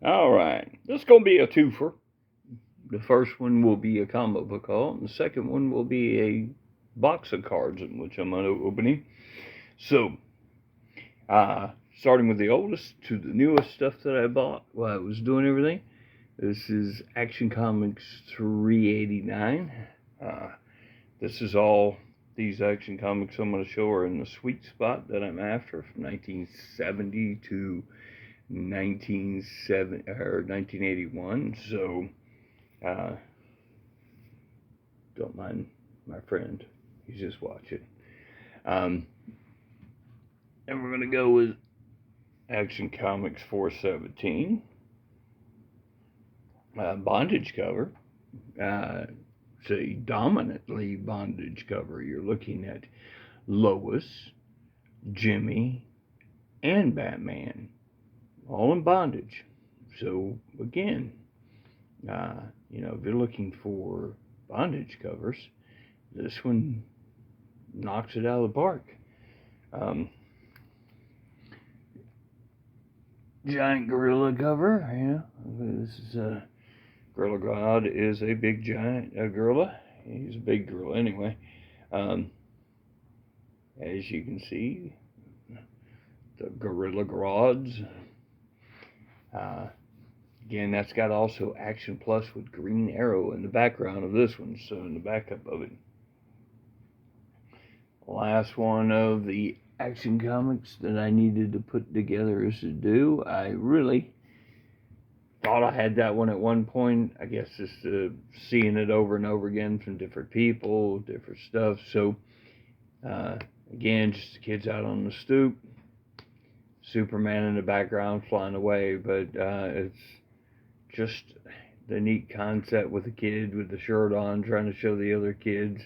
All right, this is going to be a twofer. The first one will be a comic book haul, and the second one will be a box of cards in which I'm opening. So, starting with the oldest to the newest stuff that I bought while I was doing everything. This is Action Comics 389. This is all these Action Comics I'm going to show are in the sweet spot that I'm after from 1970 to 1981. So, don't mind my friend. He's just watching. And we're going to go with Action Comics 417. Bondage cover. It's a dominantly bondage cover. You're looking at Lois, Jimmy, and Batman, all in bondage. So again, if you're looking for bondage covers, this one knocks it out of the park. Giant gorilla cover. This is Gorilla God is a big giant gorilla. He's a big gorilla anyway. As you can see, the Gorilla Grodd. Again, that's got also Action Plus with Green Arrow in the background of this one, so in the backup of it. Last one of the Action Comics that I needed to put together is to do. I really thought I had that one at one point. I guess just seeing it over and over again from different people, different stuff. So, again, just the kids out on the stoop. Superman in the background flying away, but it's just the neat concept with the kid with the shirt on trying to show the other kids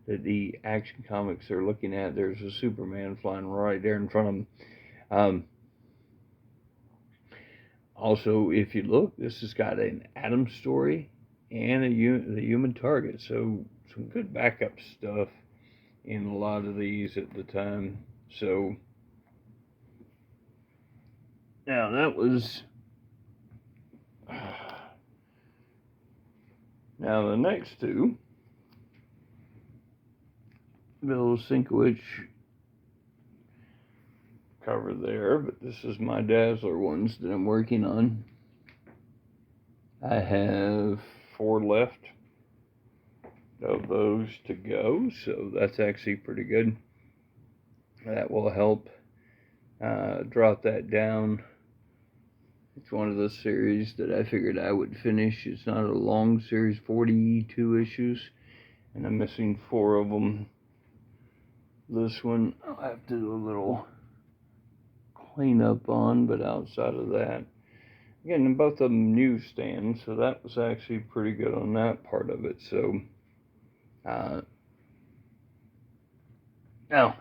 that the Action Comics they're looking at, there's a Superman flying right there in front of them. Also, if you look, this has got an Atom story and the Human Target, so some good backup stuff in a lot of these at the time. So now that was now the next two. Bill Sienkiewicz cover there, but this is my Dazzler ones that I'm working on. I have 4 left of those to go, so that's actually pretty good. That will help drop that down. It's one of those series that I figured I would finish. It's not a long series, 42 issues, and I'm missing 4 of them. This one I'll have to do a little cleanup on, but outside of that, again, both of them newsstands, so that was actually pretty good on that part of it. So, now,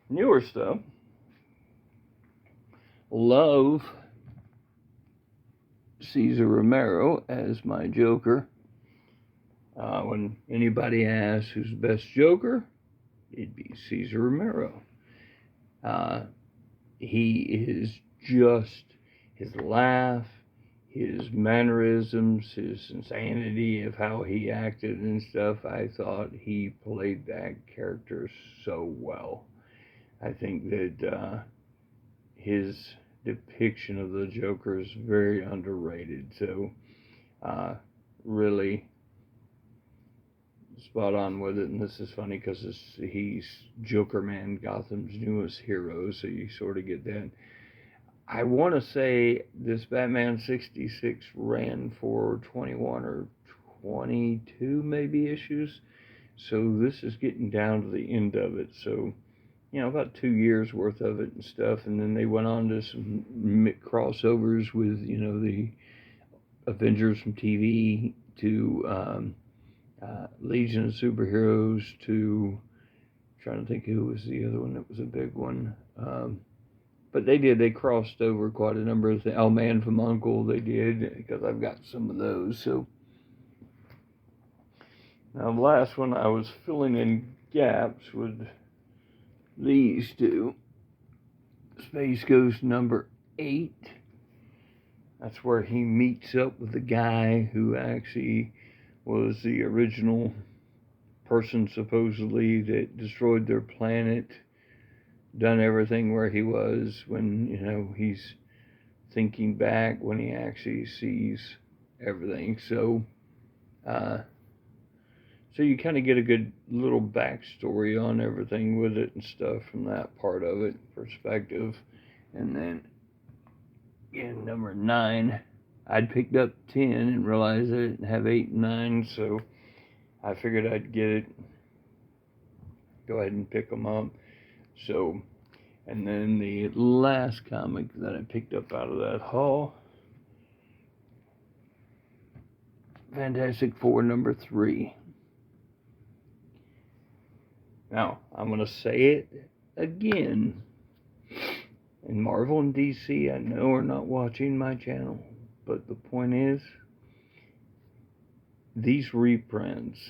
newer stuff. Love Cesar Romero as my Joker. When anybody asks who's the best Joker, it'd be Cesar Romero. He is just his laugh, his mannerisms, his insanity of how he acted and stuff. I thought he played that character so well. I think that his depiction of the Joker is very underrated. So, really spot on with it. And this is funny because he's Joker Man, Gotham's newest hero, so you sort of get that. I want to say this Batman 66 ran for 21 or 22 maybe issues. So this is getting down to the end of it. So, about 2 years worth of it and stuff. And then they went on to some crossovers with, the Avengers from TV to Legion of Superheroes to, trying to think who was the other one that was a big one. But they crossed over quite a number of things. Oh, Man from Uncle, they did, because I've got some of those. So now the last one, I was filling in gaps with these two. Space Ghost number 8 That's where he meets up with the guy who actually was the original person, supposedly, that destroyed their planet, done everything where he was when, he's thinking back when he actually sees everything. So, so you kind of get a good little backstory on everything with it and stuff from that part of it, perspective. And then in number 9, I'd picked up 10 and realized I didn't have 8 and 9, so I figured I'd get it, go ahead and pick them up. So, and then the last comic that I picked up out of that haul, Fantastic Four number 3. Now, I'm going to say it again. And Marvel and DC, I know, are not watching my channel. But the point is, these reprints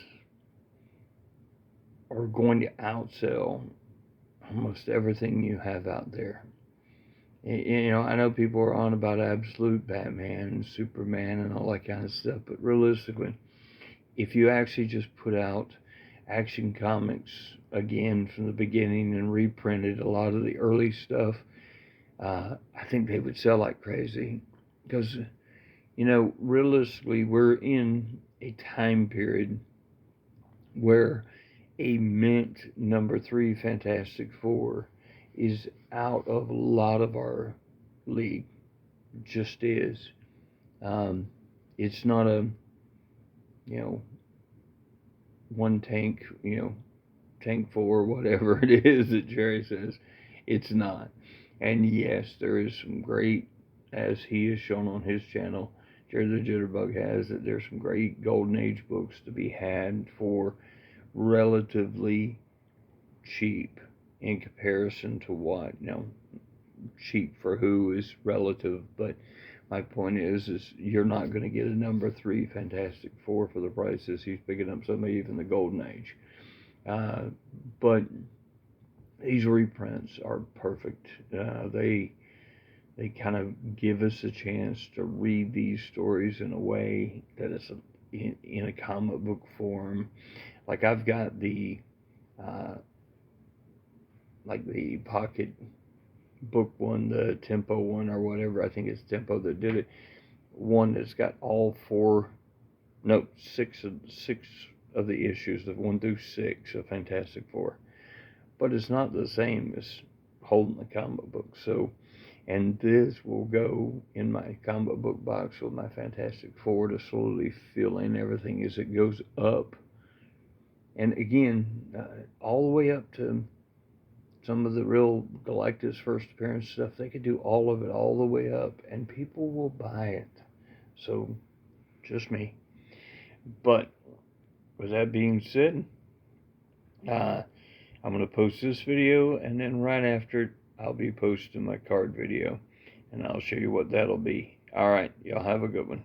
are going to outsell almost everything you have out there. I know people are on about Absolute Batman and Superman and all that kind of stuff, but realistically, if you actually just put out Action Comics again from the beginning and reprinted a lot of the early stuff, I think they would sell like crazy. Because, realistically, we're in a time period where a mint number 3 Fantastic Four is out of a lot of our league. Just is. It's not a, one tank, tank 4, whatever it is that Jerry says. It's not. And yes, there is some great, as he has shown on his channel, Jerry the Jitterbug has, that there's some great Golden Age books to be had for relatively cheap in comparison to what, cheap for who is relative, but my point is you're not going to get a number 3 Fantastic Four for the prices he's picking up, some even the Golden Age. But these reprints are perfect. They kind of give us a chance to read these stories in a way that it's in a comic book form. Like I've got the the pocket book one, the Tempo one or whatever. I think it's Tempo that did it. One that's got all 6 of the issues of 1 through 6 of Fantastic Four. But it's not the same as holding the comic book. So, and this will go in my comic book box with my Fantastic Four to slowly fill in everything as it goes up. And again, all the way up to some of the real Galactus first appearance stuff, they could do all of it all the way up, and people will buy it. So, just me. But, with that being said, I'm going to post this video, and then right after it, I'll be posting my card video, and I'll show you what that'll be. Alright, y'all have a good one.